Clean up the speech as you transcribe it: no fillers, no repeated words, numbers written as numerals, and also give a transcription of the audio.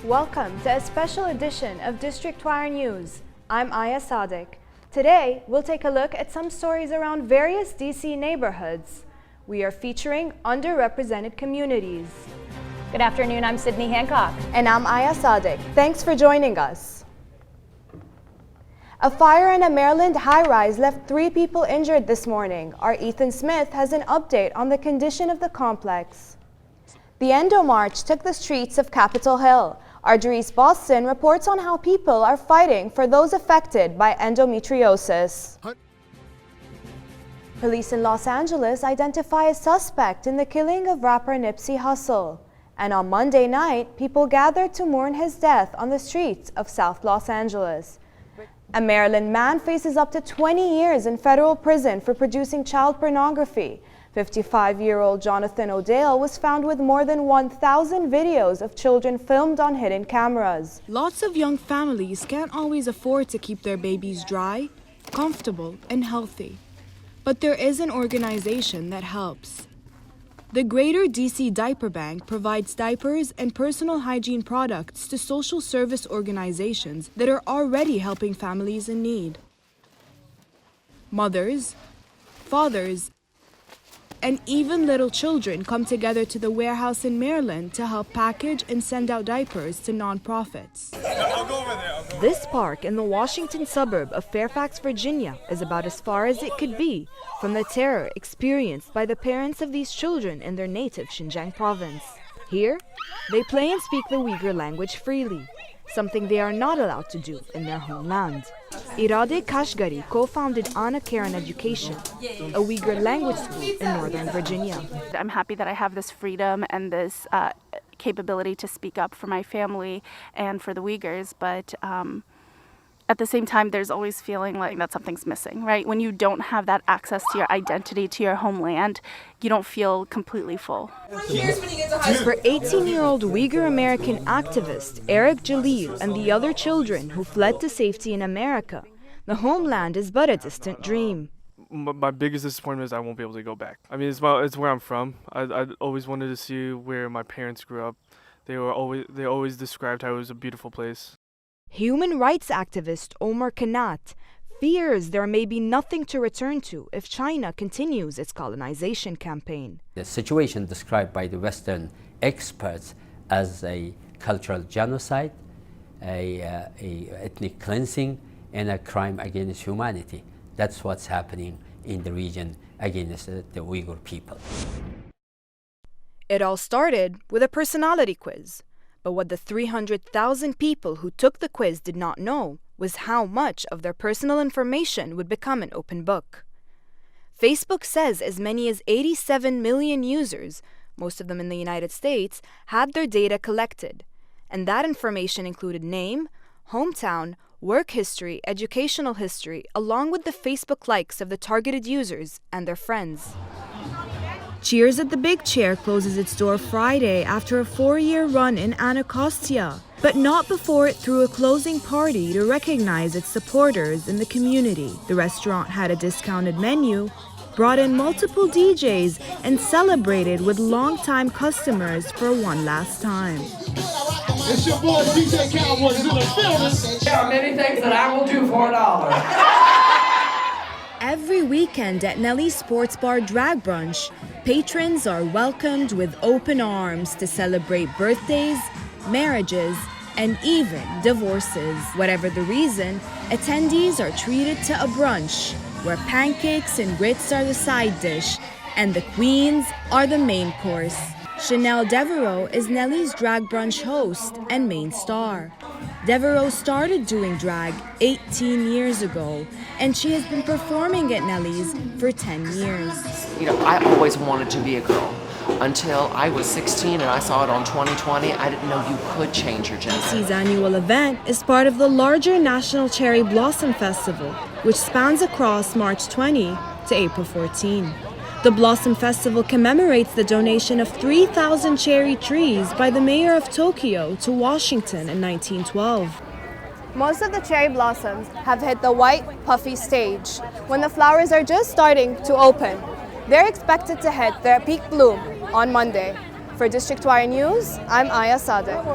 Welcome to a special edition of District Wire News. I'm Aya Sadiq. Today, we'll take a look at some stories around various DC neighborhoods. We are featuring underrepresented communities. Good afternoon, I'm Sydney Hancock. And I'm Aya Sadiq. Thanks for joining us. A fire in a Maryland high-rise left 3 people injured this morning. Our Ethan Smith has an update on the condition of the complex. The Endo March took the streets of Capitol Hill. Our Dries Boston reports on how people are fighting for those affected by endometriosis. Police in Los Angeles identify a suspect in the killing of rapper Nipsey Hussle. And on Monday night, people gathered to mourn his death on the streets of South Los Angeles. A Maryland man faces up to 20 years in federal prison for producing child pornography. 55-year-old Jonathan O'Dale was found with more than 1,000 videos of children filmed on hidden cameras. Lots of young families can't always afford to keep their babies dry, comfortable, and healthy. But there is an organization that helps. The Greater DC Diaper Bank provides diapers and personal hygiene products to social service organizations that are already helping families in need. Mothers, fathers, and even little children come together to the warehouse in Maryland to help package and send out diapers to nonprofits. This park in the Washington suburb of Fairfax, Virginia is about as far as it could be from the terror experienced by the parents of these children in their native Xinjiang province. Here, they play and speak the Uyghur language freely, something they are not allowed to do in their homeland. Irade Kashgari co-founded Anna Karen Education, a Uyghur language school in Northern Virginia. I'm happy that I have this freedom and this capability to speak up for my family and for the Uyghurs, but at the same time, there's always feeling like that something's missing, right? When you don't have that access to your identity, to your homeland, you don't feel completely full. For 18-year-old Uyghur American activist Eric Jalil and the other children who fled to safety in America, the homeland is but a distant dream. My biggest disappointment is I won't be able to go back. I mean, it's where I'm from. I always wanted to see where my parents grew up. They always described how it was a beautiful place. Human rights activist Omar Kanat fears there may be nothing to return to if China continues its colonization campaign. The situation described by the Western experts as a cultural genocide, a ethnic cleansing, and a crime against humanity. That's what's happening in the region against the Uyghur people. It all started with a personality quiz. But what the 300,000 people who took the quiz did not know was how much of their personal information would become an open book. Facebook says as many as 87 million users, most of them in the United States, had their data collected. And that information included name, hometown, work history, educational history, along with the Facebook likes of the targeted users and their friends. Cheers at the Big Chair closes its door Friday after a 4-year run in Anacostia, but not before it threw a closing party to recognize its supporters in the community. The restaurant had a discounted menu, brought in multiple DJs, and celebrated with longtime customers for one last time. It's your boy DJ Cowboys in the building. There are many things that I will do for $1. Every weekend at Nelly's Sports Bar Drag Brunch, patrons are welcomed with open arms to celebrate birthdays, marriages, and even divorces. Whatever the reason, attendees are treated to a brunch where pancakes and grits are the side dish and the queens are the main course. Chanel Devereaux is Nelly's drag brunch host and main star. Devereaux started doing drag 18 years ago, and she has been performing at Nelly's for 10 years. You know, I always wanted to be a girl until I was 16 and I saw it on 2020. I didn't know you could change your gender. This annual event is part of the larger National Cherry Blossom Festival, which spans across March 20 to April 14. The Blossom Festival commemorates the donation of 3,000 cherry trees by the mayor of Tokyo to Washington in 1912. Most of the cherry blossoms have hit the white, puffy stage, when the flowers are just starting to open. They're expected to hit their peak bloom on Monday. For District Wire News, I'm Aya Sadiq.